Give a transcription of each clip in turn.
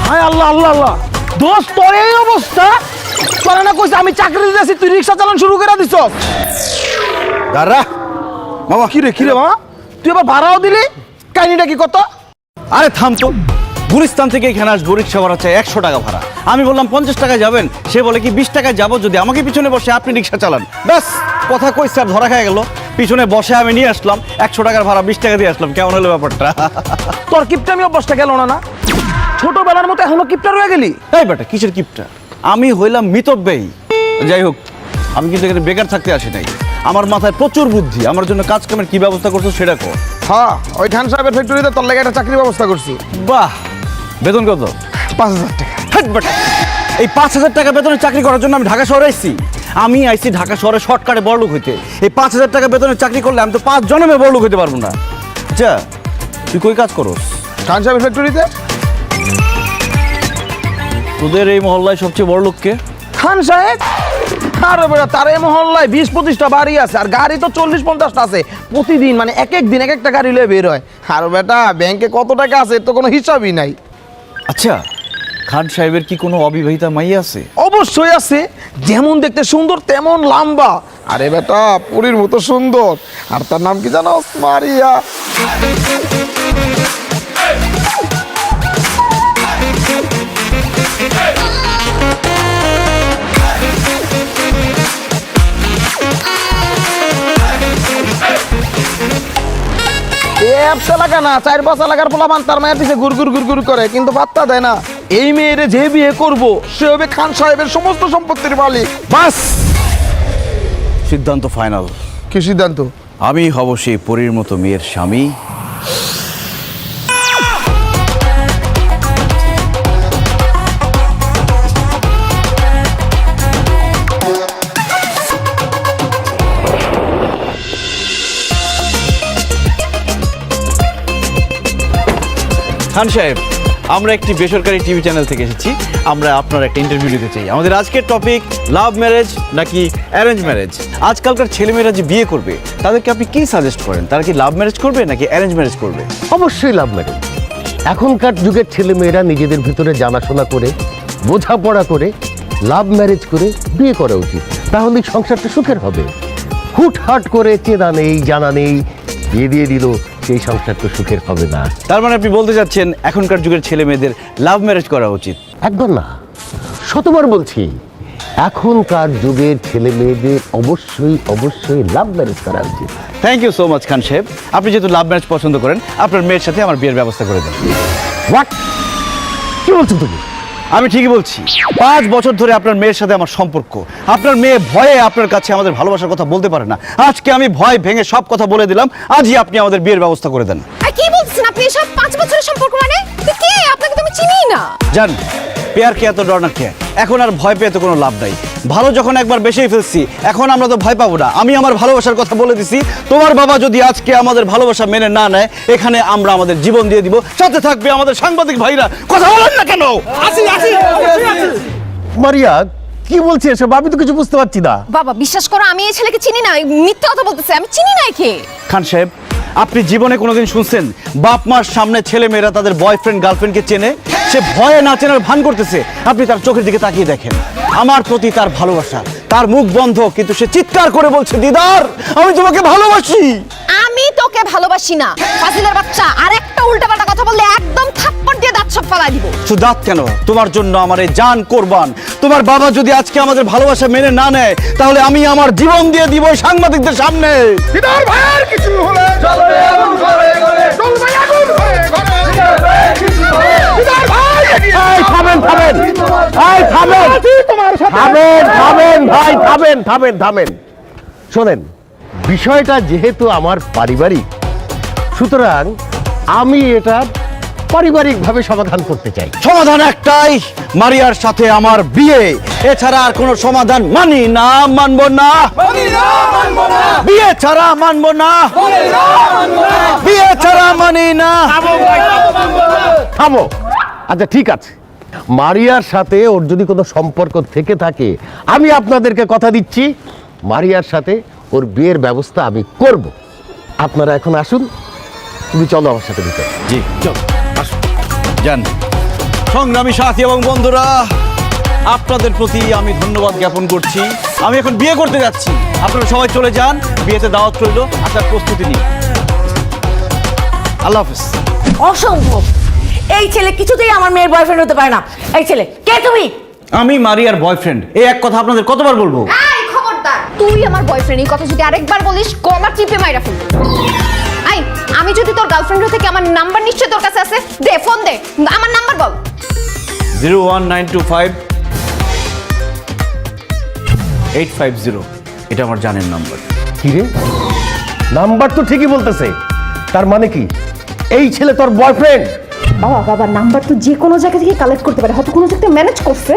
হায় আল্লাহ আল্লাহ আল্লাহ, দোস্ত তোর এই অবস্থা? তোরা না কইছে আমি চাকরি দিতেছি, তুই রিক্সা চালান শুরু করে দিছ। দাঁড়া মামা। কি রে মামা, তুই আবার ভাড়াও দিলি? কাহিনীটা কি কত? আরে থাম তো, গুলিস্তান থেকে এখানে আসবো, রিক্সা ভাড়া চাই 100 টাকা ভাড়া। আমি বললাম 50 টাকায় যাবেন, সে বলে কি 20 টাকায় যাবো যদি আমাকে পিছনে বসে আপনি রিক্সা চালান। ব্যাস কথা কইছে আর ধরা খেয়ে গেল। পিছনে বসে আমি নিয়ে আসলাম 100 টাকার ভাড়া, 20 টাকা দিয়ে আসলাম। কেমন হলো ব্যাপারটা? তোর কিপটা আমি অবস্থা গেল না? ছোটবেলার মতো এখনো কিপটা রয়ে গেলি? এই বেটা কিসের কিপটা? আমি হইলাম মিতব্যয়ী। যাই হোক, আমি কিন্তু এখানে বেকার থাকতে আসি নাই। আমার মাথায় প্রচুর বুদ্ধি। আমার জন্য কাজ কামের কি ব্যবস্থা করছো সেটা কর। হ্যাঁ, ওই খান সাহেবের ফ্যাক্টরিতে তোর লেগে একটা চাকরির ব্যবস্থা করছি। বাহ, বেতন কত? 5,000 টাকা। হাট বেটা, এই 5,000 টাকা বেতনের চাকরি করার জন্য আমি ঢাকা শহরে আইছি। আমি আইছি ঢাকা শহরে শর্টকাটে বড়লোক হইতে। এই 5,000 টাকা বেতনের চাকরি করলে আমি তো 5 জন্মে বড়লোক হইতে পারবো না। আচ্ছা, তুই কই কাজ করস? খান সাহেবের ফ্যাক্টরিতে। তোদের এই মহল্লায় সবচেয়ে বড়লোক কে? খান সাহেব। আরে বেটা, তার এই মহল্লায় 20-25টা বাড়ি আছে, আর গাড়ি তো 40-50টা আছে প্রতিদিন। মানে এক দিন এক একটা গাড়ি লয়ে বের হয়। আর বেটা, ব্যাংকে কত টাকা আছে তো কোনো হিসাবই নাই। আচ্ছা, খান সাহেবের কি কোনো অবিবাহিতা মাইয়া আছে? অবশ্যই আছে, যেমন দেখতে সুন্দর তেমন লম্বা। আরে বেটা, পুরীর মতো সুন্দর। আর তার নাম কি জানো? মারিয়া। এলাকা না, 4-5 এলাকার পোলাপান তার মায়ের পিছে গুড় করে, কিন্তু পাত্তা দেয় না। এই মেয়েরে যে বিয়ে করব সে হবে খান সাহেবের সমস্ত সম্পত্তির মালিক। বাস, সিদ্ধান্ত ফাইনাল। কি সিদ্ধান্ত? আমি হব সেই পরীর মতো মেয়ের স্বামী। খান সাহেব, আমরা একটি বেসরকারি টিভি চ্যানেল থেকে এসেছি। আমরা আপনার একটা ইন্টারভিউ নিতে চাই। আমাদের আজকের টপিক লাভ ম্যারেজ নাকি অ্যারেঞ্জ ম্যারেজ। আজকালকার ছেলেমেয়েরা যে বিয়ে করবে তাদেরকে আপনি কি সাজেস্ট করেন? তারা কি লাভ ম্যারেজ করবে নাকি অ্যারেঞ্জ ম্যারেজ করবে? অবশ্যই লাভ ম্যারেজ। এখনকার যুগের ছেলেমেয়েরা নিজেদের ভিতরে জানাশোনা করে, বোঝাপড়া করে, লাভ ম্যারেজ করে বিয়ে করা উচিত। তাহলেই সংসারটা সুখের হবে। হুটহাট করে চেনা নেই জানা নেই বিয়ে দিয়ে দিল, সেই সংসার তো সুখের হবে না। তার মানে আপনি বলতে চাচ্ছেন এখনকার যুগের ছেলে মেয়েদের লাভ ম্যারেজ করা উচিত? একবার না, শতবার বলছি, এখনকার যুগের ছেলে মেয়েদের অবশ্যই অবশ্যই লাভ ম্যারেজ করা উচিত। থ্যাংক ইউ সো মাচ খান সাহেব। আপনি যেহেতু লাভ ম্যারেজ পছন্দ করেন, আপনার মেয়ের সাথে আমার বিয়ের ব্যবস্থা করে দেন। হোয়াট? কি বলছো তুমি? আমি ঠিকই বলছি। 5 বছর ধরে আপনার মেয়ের সাথে আমার সম্পর্ক। আপনার মেয়ে ভয়ে আপনার কাছে আমাদের ভালোবাসার কথা বলতে পারে না। আজকে আমি ভয় ভেঙে সব কথা বলে দিলাম। আজই আপনি আমাদের বিয়ের ব্যবস্থা করে দেন। আর কি বলছেন আপনি? এসব 5 বছরের সম্পর্ক মানে? কে? আপনাকে তো আমি চিনিই না। জান, পেয়ার কে এত ডর না কে? এখন আর ভয় পেয়ে তো কোনো লাভ নাই। ভালো যখন একবার বেসেই ফেলছি, এখন আমরা তো ভয় পাবো না। আমি আমার ভালোবাসার কথা বলে দিছি। তোমার বাবা যদি আজকে আমাদের ভালোবাসা মেনে না নেয়, এখানে আমরা আমাদের জীবন দিয়ে দিব। সাথে থাকবে আমাদের সাংবাদিক ভাইরা। কথা বলেন না কেন? মারিয়া, কি বলছে এসব? আমি তো কিছু বুঝতে পারছি না। বাবা বিশ্বাস করো, আমি এই ছেলেকে চিনি না। মিথ্যা কথা বলতেছে, আমি চিনি না একে। খান সাহেব, আপনি জীবনে কোনোদিন শুনছেন বাপ মার সামনে ছেলে মেয়েরা তাদের বয়ফ্রেন্ড গার্লফ্রেন্ডকে চেনে? সে ভয়ে না চেনার ভান করতেছে। আপনি তার চোখের দিকে তাকিয়ে দেখেন। আমার প্রতি তার ভালোবাসা, তার মুখ বন্ধ, কিন্তু সে চিৎকার করে বলছে, দিদার আমি তোমাকে ভালোবাসি। আমি তোকে ভালোবাসি না, ফাজিলের বাচ্চা। আর একটা উল্টাপাল্টা কথা বললে একদম থাপ্পড় দিয়ে দাঁত সব ফালাই দিব। শুধু দাঁত কেন, তোমার জন্য আমার এই জান কোরবান। তোমার বাবা যদি আজকে আমাদের ভালোবাসা মেনে না নেয়, তাহলে আমি আমার জীবন দিয়ে দিব সাংবাদিকদের সামনে। দিদার ভাইয়ের কিছু হলে চলবে আগুন ঘরে ঘরে, চলবে আগুন ঘরে ঘরে, কিছু হলে দিদার ভাই এগিয়ে। এই থামেন থামেন, এই থামেন, থামেন থামেন ভাই, থামেন থামেন থামেন। শোনেন, বিষয়টা যেহেতু আমার পারিবারিক, সুতরাং আমি এটা পারিবারিকভাবে সমাধান করতে চাই। সমাধান একটাই, মারিয়ার সাথে আমার বিয়ে। এছাড়া আর কোনো সমাধান মানি না, মানবো না। বিয়ে ছাড়া মানবো না, বিয়ে ছাড়া মানি না। থামো। আচ্ছা ঠিক আছে, মারিয়ার সাথে ওর যদি কোনো সম্পর্ক থেকে থাকে, আমি আপনাদেরকে কথা দিচ্ছি, মারিয়ার সাথে ওর বিয়ের ব্যবস্থা আমি করব। আপনারা এখন আসুন, তুমি চলো আমার সাথে ভিতরে। জি চল, আসুন, যান। সংগ্রামী সাথী এবং বন্ধুরা, আপনাদের প্রতি আমি ধন্যবাদ জ্ঞাপন করছি। আমি এখন বিয়ে করতে যাচ্ছি, আপনারা সবাই চলে যান, বিয়েতে দাওয়াত রইল, আসার প্রস্তুতি নিন। আল্লাহ হাফেজ। অসম্ভব, এই ছেলে কিছুতেই আমার মেয়ের বয়ফ্রেন্ড হতে পারে না। এই ছেলে কে তুমি? আমি মারিয়ার বয়ফ্রেন্ড। এই এক কথা আপনাদের কতবার বলবো? এই খবরদার, তুই আমার বয়ফ্রেন্ড এই কথা যদি আরেকবার বলিস গলা টিপে মাইরা ফেলবো। এই, আমি যদি তোর গার্লফ্রেন্ড হতে, আমার নাম্বার নিশ্চয় তোর কাছে আছে, দে ফোন দে, আমার নাম্বার বল। 01925 850, এটা আমার জানের নাম্বার। কি রে, নাম্বার তো ঠিকই বলতেছে, তার মানে কি এই ছেলে তোর বয়ফ্রেন্ড? বাবা বাবা, নাম্বার তো যে কোনো জায়গা থেকে কালেক্ট করতে পারে, হয়তো কোনো জায়গায় ম্যানেজ করছে।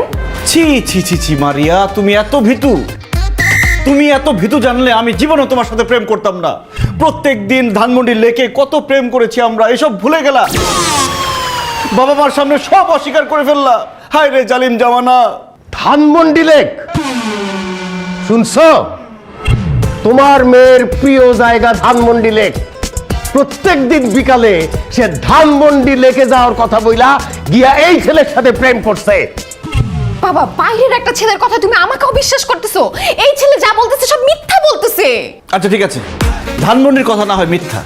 ছি ছি ছি ছি মারিয়া, তুমি এত ভীতু। তুমি এত ভীতু জানলে আমি জীবনও তোমার সাথে প্রেম করতাম না। প্রত্যেক দিন ধানমন্ডি লেকে কত প্রেম করেছি আমরা, এসব ভুলে গেলা। বাবা মার সামনে সব অস্বীকার করে ফেললা। হায় রে জালিম জামানা। ধানমন্ডি লেক, শুনছো? তোমার মেয়ের প্রিয় জায়গা ধানমন্ডি লেক। প্রত্যেক দিন বিকালে সে ধানমন্ডি লেকে যাওয়ার কথা বইলা গিয়া এই ছেলের সাথে প্রেম করছে। বাবা, বাইরের একটা ছেলের কথা তুমি আমাকেও বিশ্বাস করতেছো? এই ছেলে যা বলতেছে সব মিথ্যা বলতেছে। আচ্ছা ঠিক আছে, ধানমন্ডির কথা না হয় মিথ্যা,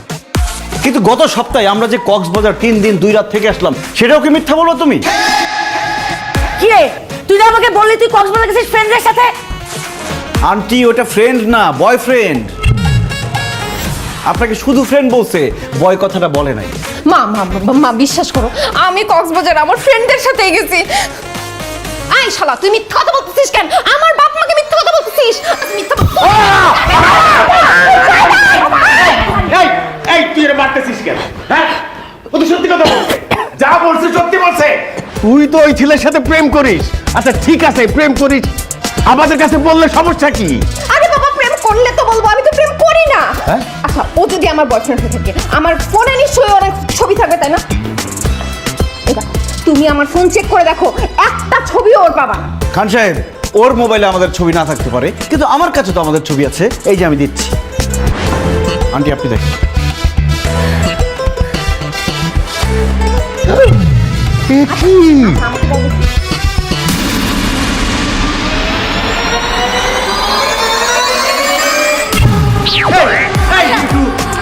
কিন্তু গত সপ্তাহে আমরা যে কক্সবাজার 3 দিন 2 রাত থেকে আসলাম, সেটাও কি মিথ্যা বলো তুমি? কি রে, তুই না আমাকে বললি তুই কক্সবাজার গেছিস ফ্রেন্ডদের সাথে? আন্টি, ওটা ফ্রেন্ড না, বয়ফ্রেন্ড। আপনাকে শুধু ফ্রেন্ড বলছে, বয় কথাটা বলে নাই। মা মা মা- মা বিশ্বাস করো, আমি কক্সবাজার আমার ফ্রেন্ডদের সাথে গেছি। আই শালা, তুই মিথ্যা কথা বলতেছিস কেন? আমার বাপ মাকে মিথ্যা কথা বলতেছিস? মিথ্যা এই এই তুই এর মারতেছিস কেন? হ্যাঁ, ও তো সত্যি কথা বলছে, যা বলছে সত্যি বলছে। তুই তো ওই ছেলের সাথে প্রেম করিস। আচ্ছা ঠিক আছে, প্রেম করিস, আমাদের কাছে বললে সমস্যা কি? আরে বাবা, প্রেম করলে তো বলবো, আমি তো প্রেম করি না। হ্যাঁ? আচ্ছা, ও যদি আমার বয়ফ্রেন্ড হয়ে থাকে, আমার ফোনে নিশ্চয়ই অনেক ছবি থাকবে, তাই না? এবার তুমি আমার ফোন চেক করে দেখো, একটা ছবিও ওর পাবা না। খান সাহেব, ওর মোবাইলে আমাদের ছবি না থাকতে পারে, কিন্তু আমার কাছে তো আমাদের ছবি আছে। এই যে আমি দিচ্ছি, আন্টি আপনি দেখেন। এ কি? আমাকে বলো।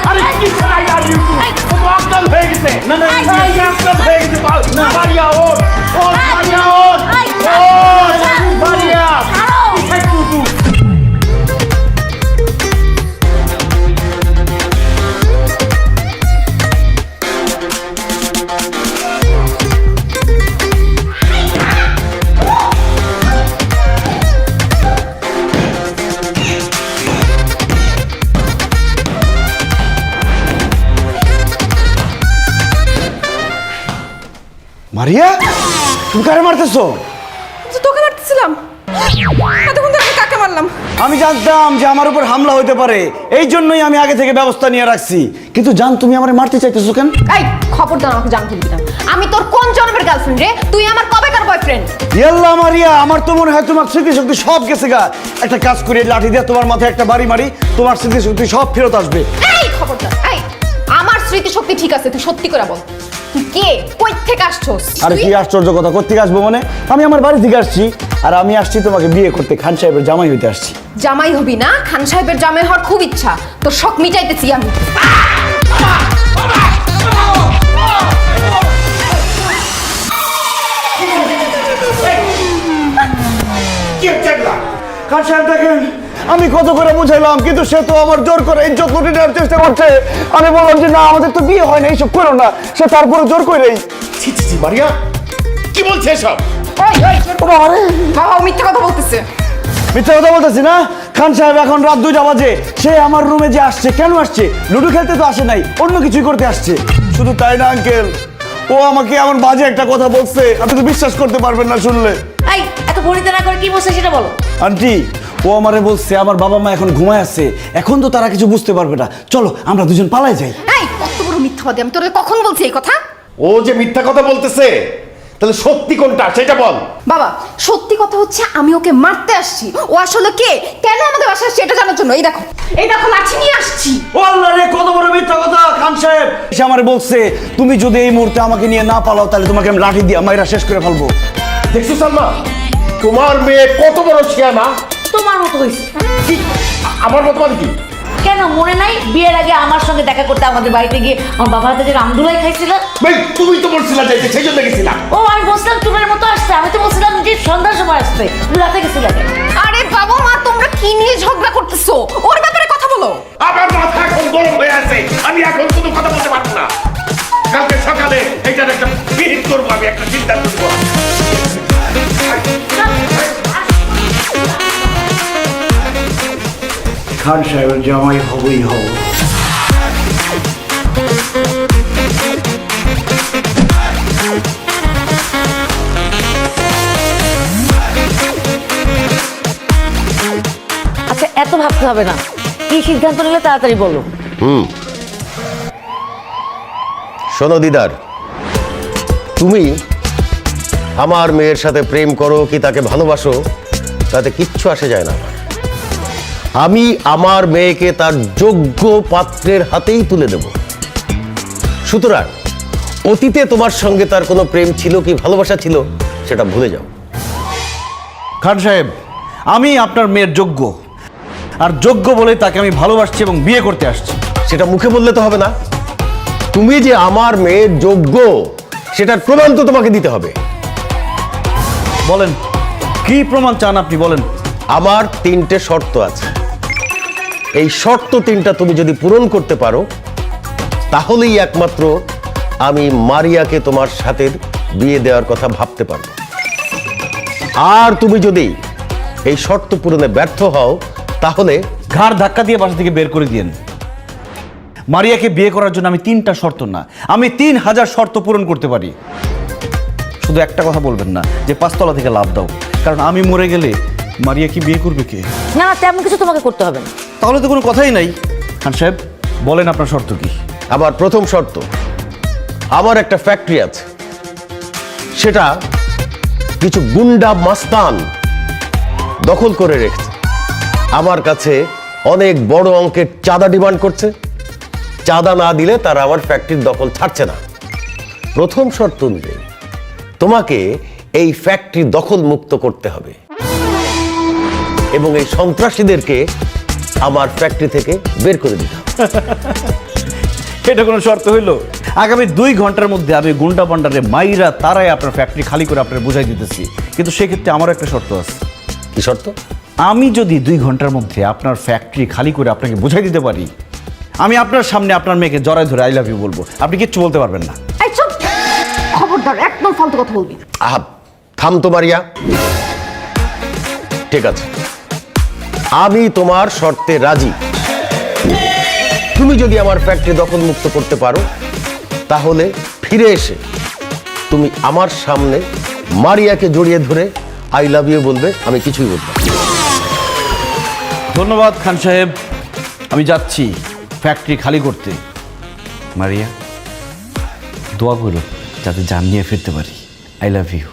আরে কি চাই আর ইউটিউব ও অজ্ঞান হয়ে গেছে। না না অজ্ঞান হয়ে গেছে। না মারিয়া, ও মারিয়া, ও মারিয়া। মারিয়া, তুমি কারে মারতেছো? তোকে মারতেছিলাম, এতক্ষণ ধরে আমি কাকে মারলাম? আমি জানতাম যে আমার উপর হামলা হতে পারে, এই জন্যই আমি আগে থেকে ব্যবস্থা নিয়ে রাখছি। কিন্তু জান, তুমি আমারে মারতে চাইতেছো কেন? এই খবরদার, আমাকে জানতে দিবি না। আমি তোর কোন জন্মের গার্লফ্রেন্ড রে? তুই আমার কবেকার বয়ফ্রেন্ড? ইয়াল্লা মারিয়া, আমার তো মনে হয় তোমার স্মৃতিশক্তি সব গেছে গা। একটা কাজ করে লাঠি দিয়ে তোমার মাথায় একটা বাড়ি মারি, তোমার স্মৃতিশক্তি সব ফেরত আসবে। এই খবরদার, এই আমার স্মৃতিশক্তি ঠিক আছে, তুই সত্যি করে বল, তুই কে, কই থেকে আসছস? আরে কি আশ্চর্য কথা, কোত্থেকে আসবো মানে? আমি আমার বাড়ি থেকে আসছি, আর আমি আসছি তোমাকে বিয়ে করতে, খান সাহেবের জামাই হইতে আসছি। জামাই হবি না? খান সাহেবের জামাই হওয়ার খুব ইচ্ছা, তোর শখ মিটাইতেছি আমি। কি হচ্ছে এগুলা? খান সাহেব দেখেন, আমি কত করে বুঝাইলাম, কিন্তু সে তো আমার জোর করে ইজ্জত লুটে নেওয়ার চেষ্টা করছে। আমি বললাম যে না, আমাদের তো বিয়ে হয় না, এইসব করো না। সে তারপরে জোর করেই। ছি ছি ছি মারিয়া, কি বলছে এসব? বাবা, ও মিথ্যা কথা বলতেছে। মিথ্যা কথা বলতেছি না? খান সাহেব, এখন রাত 2টা বাজে, সে আমার রুমে যে আসছে, কেন আসছে? লুডো খেলতে তো আসে নাই, অন্য কিছুই করতে আসছে। শুধু তাই না আঙ্কেল, ও আমাকে এমন বাজে একটা কথা বলছে, আপনি তো বিশ্বাস করতে পারবেন না শুনলে। এই এত ভরিতে না করে কি বলছে সেটা বলো। আন্টি, ও আমারে বলছে আমার বাবা মা এখন ঘুমায় আছে, এখন তো তারা কিছু বুঝতে পারবে না, চলো আমরা দুজন পালাই যাই। এই কত বড় মিথ্যাবাদী, আমি তোরে কখন বলছি এই কথা? ও যে মিথ্যা কথা বলতেছে, তাহলে সত্যি কোনটা সেটা বল। বাবা সত্যি কথা হচ্ছে আমি ওকে মারতে আসছি। ও আসলে কে, কেন আমাদের বাসায় আসছে এটা জানার জন্য। এই দেখো লাঠি নিয়ে আসছি। ও আল্লাহ রে, কত বড় মিথ্যা কথা! খান সাহেব সে আমারে বলছে তুমি যদি এই মুহূর্তে আমাকে নিয়ে না পালাও তাহলে তোমাকে আমি লাঠি দিয়ে মাইরা শেষ করে ফেলবো। দেখছো সালমা, তোমার মেয়ে কত বড় শিয়ানা। তোমার মতো হয়েছে। আমার মত মানে কি? কেন মনে নাই বিয়ের আগে আমার সঙ্গে দেখা করতে আমাদের বাড়িতে গিয়ে আমার বাবার হাতে যে রামদুলাই খাইছিল? ভাই তুমি তো বলছিলা যাইতে, সেই জন্য গেছিলাম। ও আমি বলছিলাম তোমার মতো আসছে, আমি তো বলছিলাম যে সন্ধ্যার সময় আসছে, তুমি রাতে গেছিলে কেন? আরে বাবা মা তোমরা কি নিয়ে ঝগড়া করতেছো? ওর ব্যাপারে কথা বলো। আমার মাথা এখন গরম হয়ে আছে, আমি এখন কোনো কথা বলতে পারবো না। কালকে সকালে এইটার একটা বিহিত করবো, আমি একটা চিন্তা করবো। খান সাহেবের জামাই হবই হব। আচ্ছা এত ভাবতে হবে না, কি সিদ্ধান্ত নিলে তাড়াতাড়ি বলো। শোনো দিদার, তুমি আমার মেয়ের সাথে প্রেম করো কি তাকে ভালোবাসো তাতে কিচ্ছু আসে যায় না। আমি আমার মেয়েকে তার যোগ্য পাত্রের হাতেই তুলে দেব। সুতরাং অতীতে তোমার সঙ্গে তার কোনো প্রেম ছিল কি ভালোবাসা ছিল সেটা ভুলে যাও। খান সাহেব, আমি আপনার মেয়ের যোগ্য, আর যোগ্য বলে তাকে আমি ভালোবাসছি এবং বিয়ে করতে আসছি। সেটা মুখে বললে তো হবে না, তুমি যে আমার মেয়ের যোগ্য সেটার প্রমাণ তো তোমাকে দিতে হবে। বলেন কি প্রমাণ চান আপনি, বলেন। আমার 3টে শর্ত আছে, এই শর্ত 3টা তুমি যদি পূরণ করতে পারো তাহলেই একমাত্র আমি মারিয়াকে তোমার সাথে বিয়ে দেওয়ার কথা ভাবতে পারবো। আর তুমি যদি এই শর্ত পূরণে ব্যর্থ হও তাহলে ঘাড় ধাক্কা দিয়ে বাসা থেকে বের করে দিয়েন। মারিয়াকে বিয়ে করার জন্য আমি 3টা শর্ত না, আমি 3000 শর্ত পূরণ করতে পারি। শুধু একটা কথা বলবেন না যে 5তলা থেকে লাভ দাও, কারণ আমি মরে গেলে মারিয়া কি বিয়ে করবে কে? না না তেমন কিছু তোমাকে করতে হবে না। তাহলে তো কোনো কথাই নাই। খান সাহেব বলেন আপনার শর্ত কি? আমার প্রথম শর্ত, আমার একটা ফ্যাক্টরি আছে, সেটা কিছু গুন্ডা মাস্তান দখল করে রেখেছে। আমার কাছে অনেক বড় অঙ্কের চাঁদা ডিমান্ড করছে, চাঁদা না দিলে তারা আমার ফ্যাক্টরির দখল ছাড়ছে না। প্রথম শর্ত অনুযায়ী তোমাকে এই ফ্যাক্টরি দখল মুক্ত করতে হবে এবং এই সন্ত্রাসীদেরকে আমার ফ্যাক্টরি থেকে বের করে দিতে হবে। এটা কোনো শর্ত হইলো? আগামী 2 ঘন্টার মধ্যে আমি গুন্ডা পান্ডারে মাইরা তারাই আপনার ফ্যাক্টরি খালি করে আপনার বুঝাই দিতেছি, কিন্তু সেক্ষেত্রে আমারও একটা শর্ত আছে। কি শর্ত? আমি যদি 2 ঘন্টার মধ্যে আপনার ফ্যাক্টরি খালি করে আপনাকে বুঝাই দিতে পারি, আমি আপনার সামনে আপনার মেয়েকে জড়ায় ধরে আই লাভ ইউ বলবো, আপনি কিচ্ছু বলতে পারবেন না। এই চুপ, খবরদার একদম ফালতু কথা বলবি না। আহা, থাম তো মারিয়া। ঠিক আছে, আমি তোমার শর্তে রাজি। তুমি যদি আমার ফ্যাক্টরি দখল মুক্ত করতে পারো তাহলে ফিরে এসে তুমি আমার সামনে মারিয়াকে জড়িয়ে ধরে আই লাভ ইউ বলবে, আমি কিছুই বলবো না। ধন্যবাদ খান সাহেব, আমি যাচ্ছি ফ্যাক্টরি খালি করতে। মারিয়া দোয়া করো যাতে জান নিয়ে ফিরতে পারি। I love you.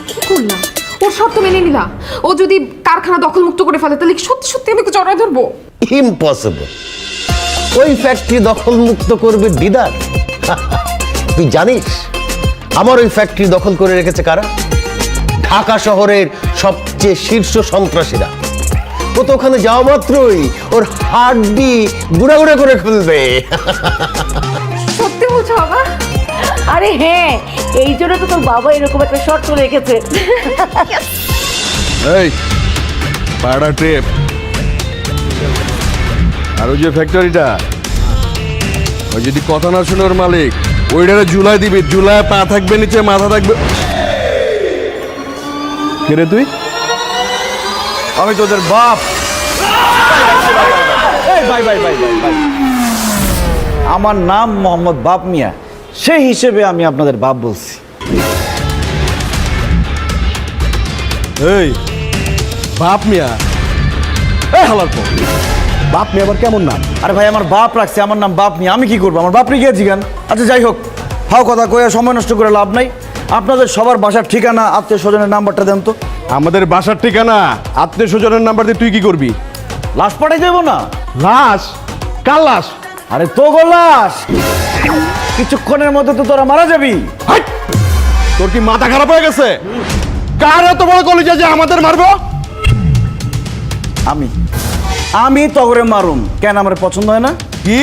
কি করলাম? ওর শর্ত মেনে নিলাম। ও যদি কারখানা দখল মুক্ত করে ফেলে তাহলে কি সত্যি সত্যি আমি জড়ায় ধরবো? ইম্পসিবল। ওই ফ্যাক্টরি দখল মুক্ত করবে দিদার। তুই জানিস আমার ওই ফ্যাক্টরি দখল করে রেখেছে কারা? ঢাকা শহরের সবচেয়ে শীর্ষ সন্ত্রাসীরা। ও তো ওখানে যাওয়া মাত্রই ওর হাড্ডি গুঁড়া গুঁড়া করে ফেলবে। সত্যি বলছো বাবা? আরে হ্যাঁ, এই জন্য তো তোর বাবা এরকম একটা শর্ত রেখেছে। এই পাড়া ট্রেপ আর ওই যে ফ্যাক্টরিটা, ওই যদি কথা না শুনে ওর মালিক ওইটারে ঝুলাই দিবি, ঝুলায় পা থাকবে নিচে, মাথা থাকবে। কে রে তুই? আমি তোদের বাপ। এই ভাই ভাই ভাই ভাই ভাই, আমার নাম মোহাম্মদ বাপ মিয়া, সেই হিসেবে আমি আপনাদের বাপ বলছি। এই বাপ মিয়া, এই হালার পর বাপ নিয়ে আবার কেমন নাম? আরে ভাই আমার বাপ রাখছে, আমার নাম বাপ নিয়ে আমি কি করবো? আমার বাপ নিয়ে গিয়েছি কেন? আচ্ছা যাই হোক, হাও কথা কয়ে সময় নষ্ট করে লাভ নাই। আপনাদের সবার বাসার ঠিকানা, আত্মীয় স্বজনের নাম্বারটা দেন তো। আমাদের বাসার ঠিকানা, আত্মীয় স্বজনের নাম্বার দিয়ে তুই কি করবি? লাশ পাঠাই দেবো না? লাশ? কার লাশ? আরে তো গো লাশ, কিছুক্ষণের মধ্যে তো তোরা মারা যাবি। হাট! তোর কি মাথা খারাপ হয়ে গেছে? কার এত বড় কলিজা যে আমাদের মারবো? আমি তগরে মারুম কেন? আমার পছন্দ হয় না? কি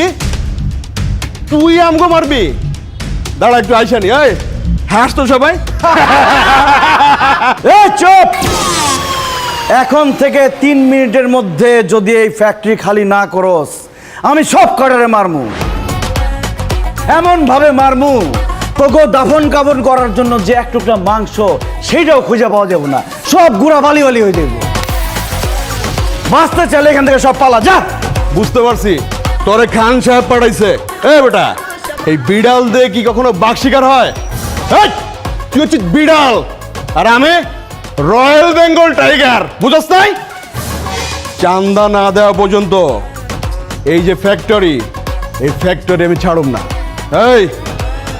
তুই আমগো মারবি? দাঁড়া একটু আইসানি, এই হাস তো সবাই। এই চুপ! এখন থেকে 3 মিনিটের মধ্যে যদি এই ফ্যাক্টরি খালি না করস, আমি সব কটারে মারমু, এমন ভাবে মারমু তোকে দাফন কাফন করার জন্য যে এক টুকরা মাংস সেইটাও খুঁজে পাওয়া যাবে না, সব গুড়া বালি বালি হয়ে যাবে। বাঁচতে চাইলে এখান থেকে সব পালা যা। বুঝতে পারছি তোরে খান সাহেব পাঠাইছে। এ বেটা, এই বিড়াল দিয়ে কি কখনো বাঘ শিকার হয়? এই, তুই হচ্ছিস বিড়াল আর আমি রয়্যাল বেঙ্গল টাইগার, বুঝছ নাই? চান্দা না দেওয়া পর্যন্ত এই যে ফ্যাক্টরি, এই ফ্যাক্টরি আমি ছাড়ুম না। এই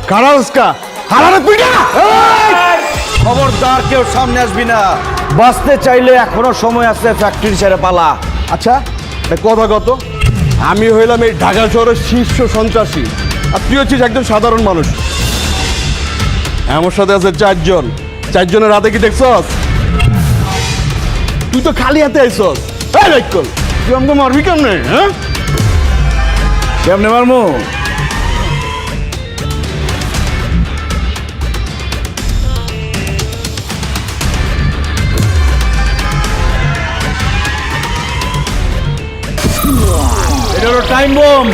কারাসকা হারারে পিটা! খবরদার কেউ সামনে আসবি না, বাঁচতে চাইলে এখনো সময় আছে, ফ্যাক্টরি ছেড়ে পালা। আচ্ছা কথা কত, আমি হইলাম এই ঢাকা শহরের শীর্ষ সন্ত্রাসী আর তুই হচ্ছিস একজন সাধারণ মানুষ। আমার সাথে আছে 4 জন, 4 জনের হাতে কি দেখছস? তুই তো খালি হাতে আইছস। এই রাইকল, তুই আমাকে মারবি কেমনে? হ্যাঁ কেমনে মারমু? এটা হলো টাইম বোম।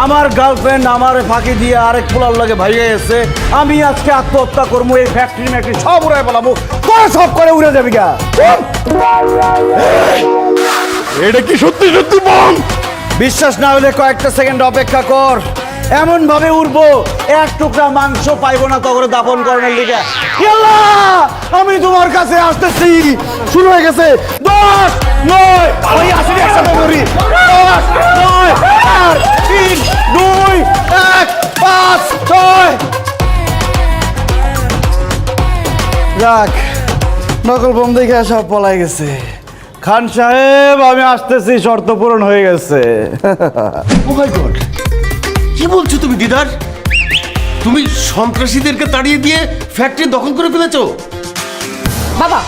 আমার গার্লফ্রেন্ড আমার ফাঁকি দিয়ে আরেক পোলার লাগে ভাইয়া এসে, আমি আজকে আত্মহত্যা করবো, এই ফ্যাক্টরি ম্যাক্টরি সব উড়াই পালাবো, তোরা সব করে উড়ে যাবি গা। এটা কি সত্যি সত্যি বম? বিশ্বাস না হলে কয়েকটা সেকেন্ড অপেক্ষা কর, এমন ভাবে উড়বো এক টুকরা মাংস পাইবো না তখন দাফন করার লিগে। আমি তোমার কাছে আসতেছি। শুরু হয়ে গেছে। 10, 9, আমি আসলে একসাথে করি। 10, 9, 8, 3, 2, 1, 5, 6। যাক, নকল বোম দেখে সব পলাই গেছে। খান সাহেব আমি আসতেছি, শর্ত পূরণ হয়ে গেছে। ও মাই গড, কি বলছো তুমি দিদার? তুমি সন্ত্রাসীদেরকে তাড়িয়ে দিয়ে ফ্যাক্টরি দখল করে ফেলেছো? বাবা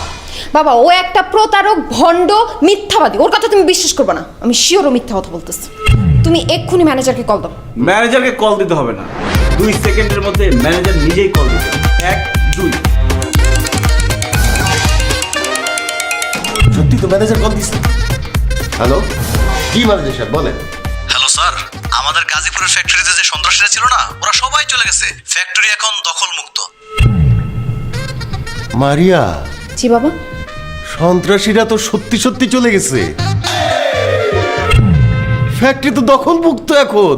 বাবা, ও একটা প্রতারক, ভণ্ড, মিথ্যাবাদী। ওর কথা তুমি বিশ্বাস করবে না, আমি শিওর ও মিথ্যা কথা বলতেছি। তুমি এক্ষুনি ম্যানেজারকে কল দাও। ম্যানেজারকে কল দিতে হবে না, 2 সেকেন্ডের মধ্যে ম্যানেজার নিজেই কল দিবে। 1, 2। সত্যি তো ম্যানেজার কল দিচ্ছে। হ্যালো, কি ম্যানেজার সাহেব বলেন? হ্যালো স্যার, আমাদের গাজীপুরের ফ্যাক্টরিতে যে সন্ত্রাসীরা ছিল না, ওরা সবাই চলে গেছে। ফ্যাক্টরি এখন দখল মুক্ত। মারিয়া, জি বাবা। সন্ত্রাসীরা তো সত্যি সত্যি চলে গেছে, ফ্যাক্টরি তো দখল মুক্ত এখন।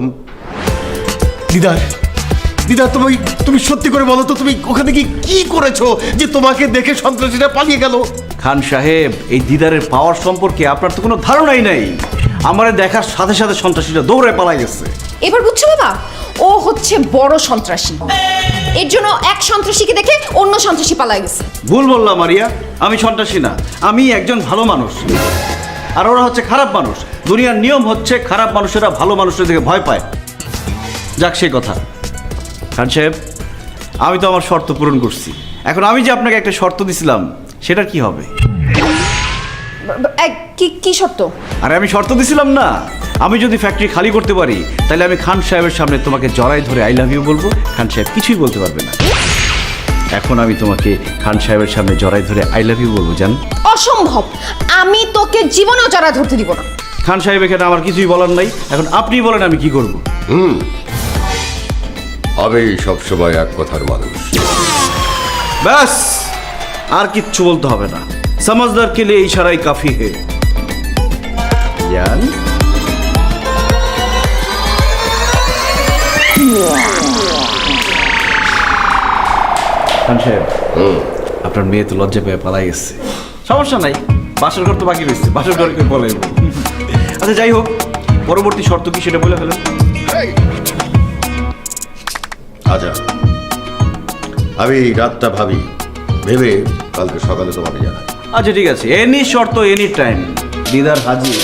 দিদার, দিদা তুমি সত্যি করে বলো তো, তুমি ওখানে কি করেছো যে তোমাকে দেখে সন্ত্রাসীরা পালিয়ে গেল? খান সাহেব, এই দিদারের পাওয়ার সম্পর্কে আপনার তো কোনো ধারণাই নাই। আমারে দেখার সাথে সাথে সন্ত্রাসীরা দৌড়ে পালাই গেছে। এবার বুঝছো বাবা, ও হচ্ছে বড় সন্ত্রাসী। এর জন্য এক সন্ত্রাসীকে দেখে অন্য সন্ত্রাসী পালায় গেছে। ভুল বললাম মারিয়া, আমি সন্ত্রাসী না, আমি একজন ভালো মানুষ। আর ওরা হচ্ছে খারাপ মানুষ। দুনিয়ার নিয়ম হচ্ছে খারাপ মানুষেরা ভালো মানুষের দিকে ভয় পায়। যাক সেই কথা। খান সাহেব, আমি তো আমার শর্ত পূরণ করছি, এখন আমি যে আপনাকে একটা শর্ত দিছিলাম সেটার কি হবে? কি শর্ত? আরে আমি শর্ত দিছিলাম না, আমি যদি ফ্যাক্টরি খালি করতে পারি তাহলে আমি খান সাহেবের সামনে তোমাকে জড়াই ধরে আই লাভ ইউ বলবো, খান সাহেব কিছুই বলতে পারবে না। এখন আমি তোমাকে খান সাহেবের সামনে জড়াই ধরে আই লাভ ইউ বলবো, জান? অসম্ভব, আমি তোকে জীবনেও জড়া ধরতে দিব না। খান সাহেব, এখানে আমার কিছুই বলার নাই, এখন আপনি বলেন আমি কি করব? আমি সবসময় এক কথার মানুষ। ব্যাস, আর কিচ্ছু বলতে হবে না। समझदार के लिए इशारा ही काफी है। জান, খান সাহেব, আপনার মেয়ে তো লজ্জা পেয়ে পালাই গেছে। সমস্যা নাই, বাসর ঘর তো বাকি রয়েছে, বাসর ঘরকে বলে আচ্ছা যাই হোক, পরবর্তী শর্ত কি সেটা বলে ফেলেন। আচ্ছা, আমি রাতটা ভাবি, ভেবে কালকে সকালে তোমাকে জানাই। আচ্ছা ঠিক আছে, এনি শর্ত এনি টাইম, দিদার হাজির।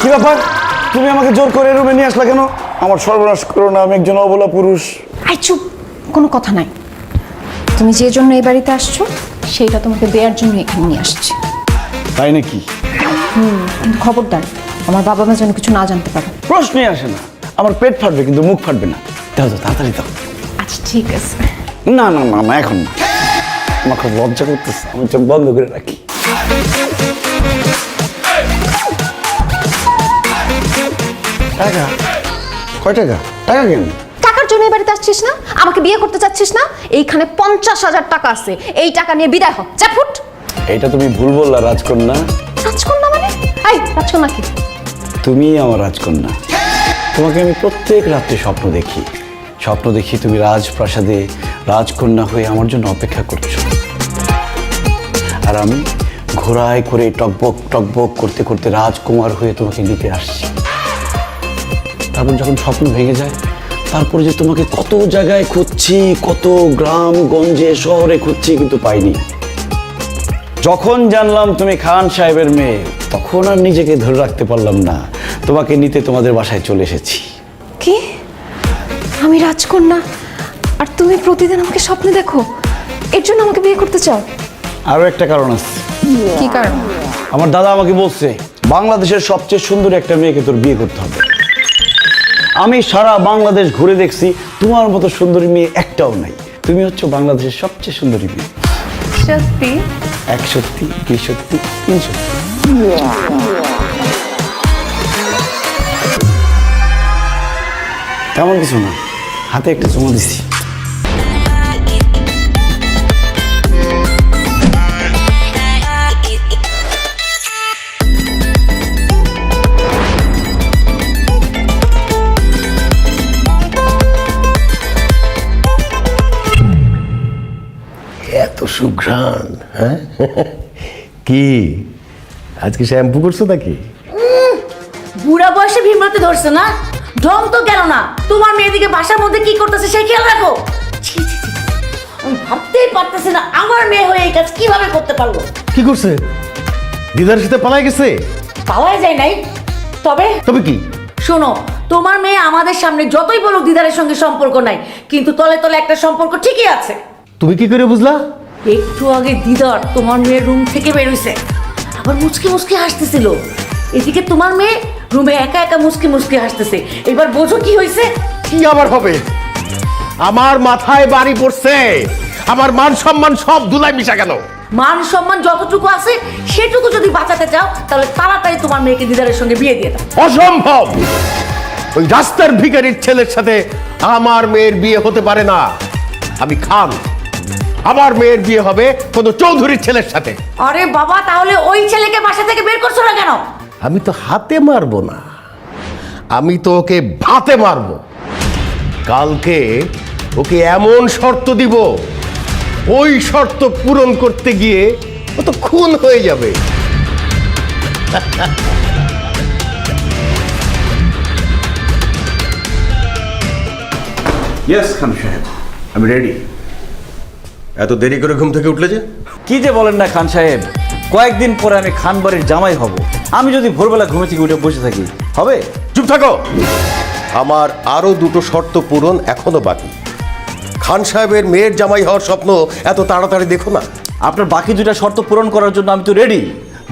কি ব্যাপার, তুমি আমাকে জোর করে রুমে নিয়ে আসলা কেন? আমার সর্বনাশ করো না, আমি একজন অবলা পুরুষ। আই চুপ, কোনো কথা নাই। তুমি যে জন্য এই বাড়িতে আসছো সেইটা তোমাকে দেওয়ার জন্য এখানে নিয়ে আসছি। তাই নাকি? কিন্তু খবরদার আমার বাবা মা যেন কিছু না জানতে পারে। প্রশ্নই আসে না, আমার পেট ফাটবে কিন্তু মুখ ফাটবে না। দাও দাও, তাড়াতাড়ি দাও। আচ্ছা ঠিক আছে। না না না না, এখন না, আমার খুব লজ্জা করতেছে, আমি চোখ বন্ধ করে রাখি। টাকা? কয় টাকা? টাকা কেন? টাকার জন্য এই বাড়িতে আসছিস না? আমাকে বিয়ে করতে চাচ্ছিস না? এইখানে 50,000 টাকা আছে, এই টাকা নিয়ে বিদায় হ, যা ফুট। এটা তুমি ভুল বললা রাজকন্যা। রাজকন্যা মানে? এই রাজকন্যা কি? তুমি আমার রাজকন্যা। তোমাকে আমি প্রত্যেক রাত্রে স্বপ্ন দেখি, তুমি রাজপ্রাসাদে রাজকন্যা হয়ে আমার জন্য অপেক্ষা করছো, আর আমি ঘোড়ায় করে টকবক টকবক করতে করতে রাজকুমার হয়ে তোমাকে নিতে আসছি। তারপর যখন স্বপ্ন ভেঙে যায়, তারপরে যে তোমাকে কত জায়গায় খুঁজছি, কত গ্রাম গঞ্জে শহরে খুঁজছি, কিন্তু পাইনি। যখন জানলাম তুমি খান সাহেবের মেয়ে, তখন আর নিজেকে ধরে রাখতে পারলাম না, তোমাকে নিতে তোমাদের বাসায় চলে এসেছি। কি? আমি রাজকন্যা আর তুমি প্রতিদিন আমাকে স্বপ্নে দেখো, এর জন্য আমাকে বিয়ে করতে চাও? আরো একটা কারণ আছে। কি কারণ? আমার দাদা আমাকে বলছে বাংলাদেশের সবচেয়ে সুন্দর একটা মেয়েকে তোর বিয়ে করতে হবে। আমি সারা বাংলাদেশ ঘুরে দেখছি, তোমার মতো সুন্দরী মেয়ে একটাও নাই। তুমি হচ্ছে বাংলাদেশের সবচেয়ে সুন্দরী মেয়ে। সত্যি? 1 সত্যি, 2 সত্যি, 3 সত্যি। তেমন কিছু না, হাতে একটা চুমো দিছি। এত সুঘ্রাণ, হ্যাঁ? কি আজকে শ্যাম্পু করছো নাকি? বুড়া বয়সে ভীমরাতে ধরছে না, ঢং তো কেন না। তোমার মেয়েদিকে বাসার মধ্যে কি করতেছে সেই খেয়াল রাখো। ছি, ছি, ছি। আমি ভাবতেই পারতেছি না আমার মেয়ে হয়ে এই কাজ কিভাবে করতে পারলো। কি করছে? দিদার সাথে পালাই গেছে? পাওয়াই যায় নাই, তবে তবে কি? শোনো, তোমার মেয়ে আমাদের সামনে যতই বলো দিদারের সঙ্গে সম্পর্ক নাই, কিন্তু তলে তলে একটা সম্পর্ক ঠিকই আছে। তুমি কি করে বুঝলা? একটু আগে দিদার তোমার মেয়ের রুম থেকে বেরোইছে, আবার মুচকি মুচকি হাসতেছিল। এদিকে তোমার মেয়ে রুমে একা একা মুচকি মুচকি হাসতেছে। এবার বোঝো কি হয়েছে? কি আবার হবে? আমার মাথায় বাড়ি পড়ছে, আমার মান সম্মান সব ধুলায় মিশা গেল। মান সম্মান যতটুকু আছে সেটুকু যদি বাঁচাতে চাও, তাহলে তাড়াতাড়ি তোমার মেয়েকে দিদারের সঙ্গে বিয়ে দিয়ে দাও। অসম্ভব! ওই রাস্তার ভিখারির ছেলের সাথে আমার মেয়ের বিয়ে হতে পারে না। আমি খান, আমার মেয়ের বিয়ে হবে কোনো চৌধুরীর ছেলের সাথে। আরে বাবা, তাহলে ওই ছেলেকে বাসা থেকে বের করছো না কেন? আমি তো হাতে মারবো না, আমি তো ওকে ভাতে মারবো। কালকে ওকে এমন শর্ত দিব, ওই শর্ত পূরণ করতে গিয়ে ও তো খুন হয়ে যাবে। ইয়েস খান সাহেব, আমি রেডি। এত দেরি করে ঘুম থেকে উঠলে যে? কি যে বলেন না খান সাহেব, কয়েকদিন পরে আমি খান বাড়ির জামাই হব। আমি যদি ভোরবেলা ঘুমে থেকে উঠে বসে থাকি হবে? চুপ থাকো। আমার আরো 2টো শর্ত পূরণ এখনো বাকি। খান সাহেবের মেয়ের জামাই হওয়ার স্বপ্ন এত তাড়াতাড়ি দেখো না। আপনার বাকি 2টা শর্ত পূরণ করার জন্য আমি তো রেডি।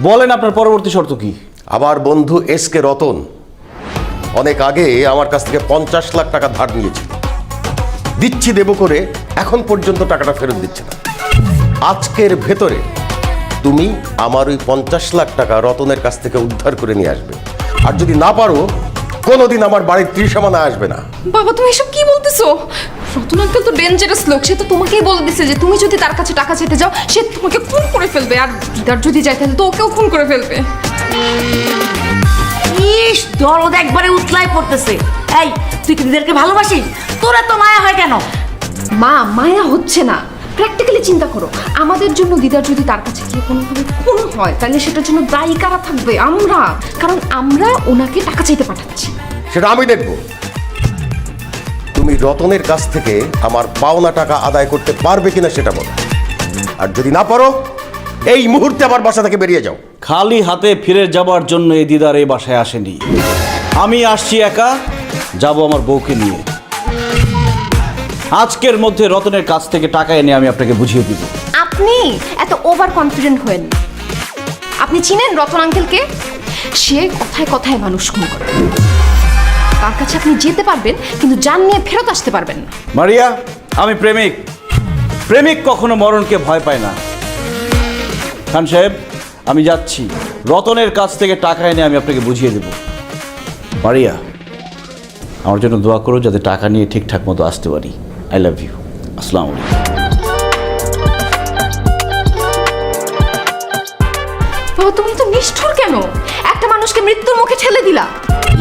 বলেন আপনার পরবর্তী শর্ত কি? আমার বন্ধু এসকে রতন অনেক আগে আমার কাছ থেকে 50 লাখ টাকা ধার নিয়েছিল, দিচ্ছি দেব করে এখন পর্যন্ত টাকাটা ফেরত দিচ্ছে না। আজকের ভেতরে তুমি আমার ওই 50 লাখ টাকা রতনের কাছ থেকে উদ্ধার করে নিয়ে আসবে, আর যদি না পারো কোনোদিন আমার বাড়ির ত্রিসীমানা আসবে না। বাবা তুমি এসব কি বলতেছো? রতন আঙ্কেল তো ডেঞ্জারাস লোক, সে তো তোমাকেই বলে দিছে যে তুমি যদি তার কাছে টাকা চাইতে যাও সে তোমাকে খুন করে ফেলবে, আর দিদার যদি যাইতে তো ওকেও খুন করে ফেলবে। ইস, দরদ একবারে উতলায় পড়তেছে। এই, তুই কি দিদারকে ভালোবাসিস? তোরা তো মায়া হয় কেন? মা মায়া হচ্ছে না, প্র্যাকটিক্যালি চিন্তা করো, আমাদের জন্য দিদার যদি তার কাছে গিয়ে কোনোভাবে খুন হয় তাহলে সেটার জন্য দায়ী কারা থাকবে? আমরা, কারণ আমরা ওনাকে টাকা চাইতে পাঠাচ্ছি। সেটা আমি দেখব। তুমি রতনের কাছ থেকে আমার পাওনা টাকা আদায় করতে পারবে কিনা সেটা বলো, আর যদি না পারো এই মুহূর্তে আমার বাসা থেকে বেরিয়ে যাও। খালি হাতে ফিরে যাবার জন্য এই দিদার এই বাসায় আসেনি। আমি আসছি একা, যাব আমার বউকে নিয়ে। আজকের মধ্যে রতনের কাছ থেকে টাকা এনে আমি আপনাকে বুঝিয়ে দিব। আপনি এত ওভার কনফিডেন্ট হয়েন না। আপনি চিনেন রতন আঙ্কেলকে? সে কথায় কথায় মানুষ খুন করে। তার কাছে আপনি যেতে পারবেন কিন্তু জান নিয়ে ফেরত আসতে পারবেন না। মারিয়া, আমি প্রেমিক। প্রেমিক কখনো মরণকে ভয় পায় না। খান সাহেব, আমি যাচ্ছি। রতনের কাছ থেকে টাকা এনে আমি আপনাকে বুঝিয়ে দেব। মারিয়া, আমার জন্য দোয়া করো যাতে টাকা নিয়ে ঠিকঠাক মতো আসতে পারি। I love you. আসসালামু আলাইকুম। বাবা, তুমি তো নিষ্ঠুর কেন? একটা মানুষকে মৃত্যুর মুখে ঠেলে দিলা।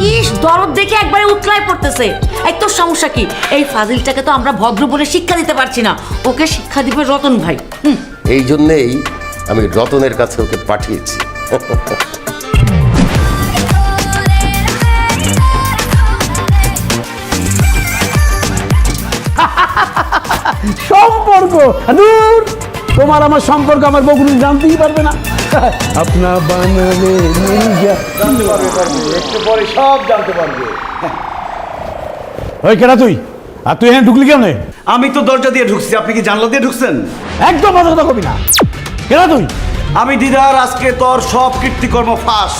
ইস, দরদ দেখে একবারে উতলায় পড়তেছে। এই তোর সমস্যা কি? এই ফাজিলটাকে তো আমরা ভদ্র বলে শিক্ষা দিতে পারছি না, ওকে শিক্ষা দিবে রতন ভাই। এই জন্যেই আমি রতনের কাছে ওকে পাঠিয়েছি। সম্পর্ক দূর, তোমার আমার সম্পর্ক আমার বউ কোনো জানতেই পারবে না। আপনা বানালে একটু পরে সব জানতে পারবে। ওই কেনা তুই, আর তুই এখানে ঢুকলি কেমনে? আমি তো দরজা দিয়ে ঢুকছি, আপনি কি জানলা দিয়ে ঢুকছেন? একদম মাথা কথা কবি না। কেনা তুই? আমি দিদার আজকে তোর সব কীর্তিকর্ম ফাঁস।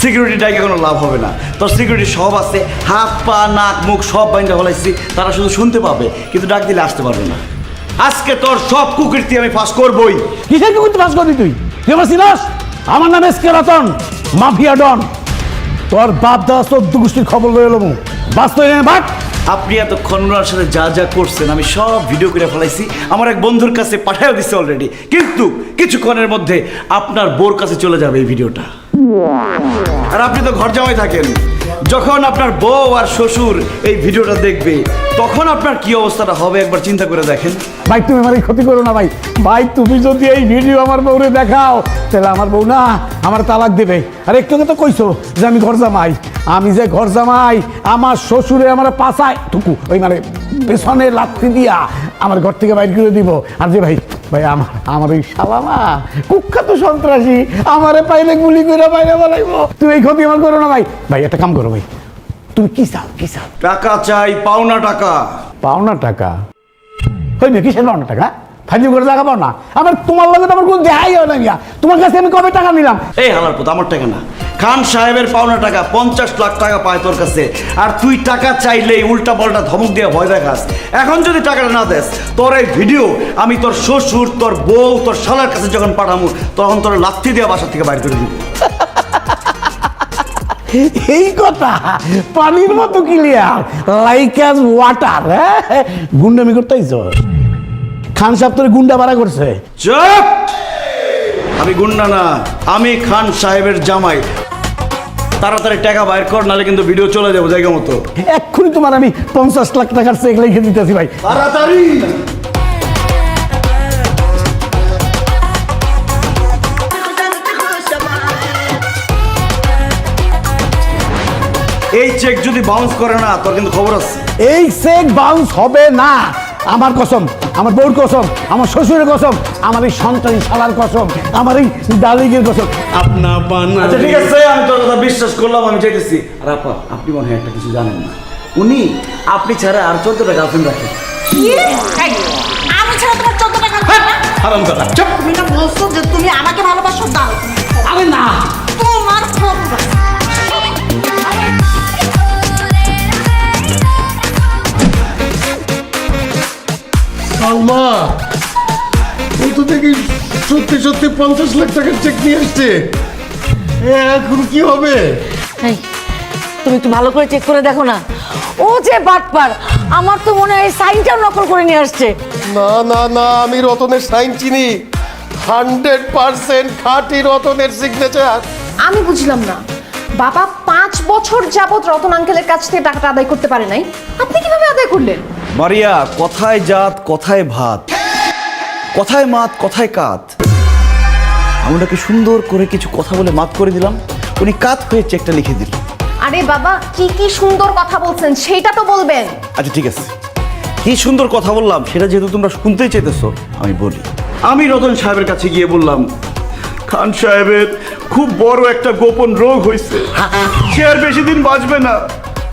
সিকিউরিটি ডাইকে কোনো লাভ হবে না। তোর সিকিউরিটি সব আছে, হাত পা নাক মুখ সব বাইন্দা ফেলাইছি, তারা শুধু শুনতে পাবে কিন্তু ডাক দিলে আসতে পারবে না। আজকে তোর সব কুকীর্তি আমি ফাঁস করবই। কিসের কুকুরতে পাস করবি তুই? তুই আমার চিনাস? আমার নাম S K Ratan, mafia don. তোর বাপ দাদা 14 গোষ্ঠীর খবর লয়ে এলো বাস্তব বাট। আপনি এতক্ষণ ওনার সাথে যা যা করছেন আমি সব ভিডিও করে ফেলাইছি, আমার এক বন্ধুর কাছে পাঠিয়ে দিচ্ছে অলরেডি। কিন্তু কিছুক্ষণের মধ্যে আপনার বোর কাছে চলে যাবে এই ভিডিওটা। আর আপনি তো ঘর জামাই থাকেন, যখন আপনার বউ আর শ্বশুর এই ভিডিওটা দেখবে তখন আপনার কি অবস্থাটা হবে একবার চিন্তা করে দেখেন। ভাই তুমি আমার ক্ষতি করো না ভাই। ভাই তুমি যদি এই ভিডিও আমার বউরে দেখাও তাহলে আমার বউ না আমার তালাক দেবে। আর একটু তো কইছো যে আমি ঘর জামাই, আমি যে ঘর জামাই আমার শ্বশুরে আমার পাছায় টুকু ওই মানে পেছনে লাথি দিয়া আমার ঘর থেকে বাইর করে দিব। আর যে ভাই ভাই আমার ওই শালামা কুখ্যাত সন্ত্রাসী আমারে পাইলে গুলি করে বাইরে বলাইবো। তুমি এই ক্ষতি আমার করো না ভাই। ভাই একটা কাম করো ভাই, তুমি কি চাও? কি চাও? টাকা চাই, পাওনা টাকা। পাওনা টাকা? হই না, কিসের পাওনা টাকা? ফাইজিং করে টাকা পাও না? আমার তোমার লগে আমার কোন দেখাই হয় না গিয়া। তোমার কাছে আমি কবে টাকা নিলাম? এই হালার পথ, আমার টাকা না, খান সাহেবের পাওনা টাকা। 50 লাখ টাকা পায় তোর কাছে, আর তুই টাকা চাইলেই উল্টা পাল্টা ধমক দিয়ে ভয় দেখাস। এখন যদি টাকাটা না দেস, তোর এই ভিডিও আমি তোর শ্বশুর, তোর বউ, তোর শালার কাছে যখন পাঠাবো তখন তোর লাথি দিয়ে বাসা থেকে বাইর করে দিব। এই কথা পানির মতো ক্লিয়ার, লাইক অ্যাজ ওয়াটার। গুন্ডামি করতেইছ? খান সাহেব তোর গুন্ডা ভাড়া করছে? চুপ! আমি গুন্ডা না, আমি খান সাহেবের জামাই। তাড়াতাড়ি টাকা বাইর কর, নাহলে কিন্তু ভিডিও চলে যাবো জায়গা মতো। এক্ষুনি তোমার আমি 50 লাখ টাকার চেক লিখে দিতেছি ভাই। তাড়াতাড়ি! এই চেক যদি বাউন্স করে না তোর কিন্তু খবর আছে। এই চেক বাউন্স হবে না। আমার কসম, আমার বউর কসম, আমার শ্বশুরের কসম, আমার এই সন্তানী শালার কসম, আমার এই ডালিগের কসম। আপনা বানালে আচ্ছা ঠিক আছে, আমি তোর কথা বিশ্বাস করলাম, আমি চাইতেছি। আর আপা, আপনি মনে হয় একটা কিছু জানেন না, উনি আপনি ছাড়া আর 14টা গার্লফ্রেন্ড রাখেন। আমি ছাড়া তোমার 14 টাকা হারাম দাদা চুপ। তুমি না বলছো যে তুমি আমাকে ভালোবাসো? দাও। আরে না, তোমার খবর। সালমা, ও তো দেখি সত্যি সত্যি 50 লাখ টাকার চেক নিয়ে আসছে। এখন কি হবে? এই, তুমি একটু ভালো করে চেক করে দেখো না। ও যে বাটপার, আমার তো মনে হয় সাইনটাও নকল করে নিয়ে আসছে। না না না, আমি রতনের সাইন চিনি। 100% খাঁটি রতনের সিগনেচার। আমি বুঝলাম না, বাবা 5 বছর যাবত রতন আঙ্কেলের কাছ থেকে টাকাটা আদায় করতে পারে নাই, আপনি কিভাবে আদায় করলেন? মারিয়া, কথায় জাত কথায় ভাত, কথায় মাত কথায় কাত। আমি ওনাকে সুন্দর করে কিছু কথা বলে মাত করে দিলাম, উনি কাত হয়ে চেকটা লিখে দিল। আরে বাবা, কি কি সুন্দর কথা বলছেন সেটা তো বলবেন। আচ্ছা ঠিক আছে, কি সুন্দর কথা বললাম সেটা যেহেতু তোমরা শুনতেই চাইতেছো আমি বলি। আমি রতন সাহেবের কাছে গিয়ে বললাম, খান সাহেবের খুব বড় একটা গোপন রোগ হয়েছে, সে আর বেশি দিন বাঁচবে না।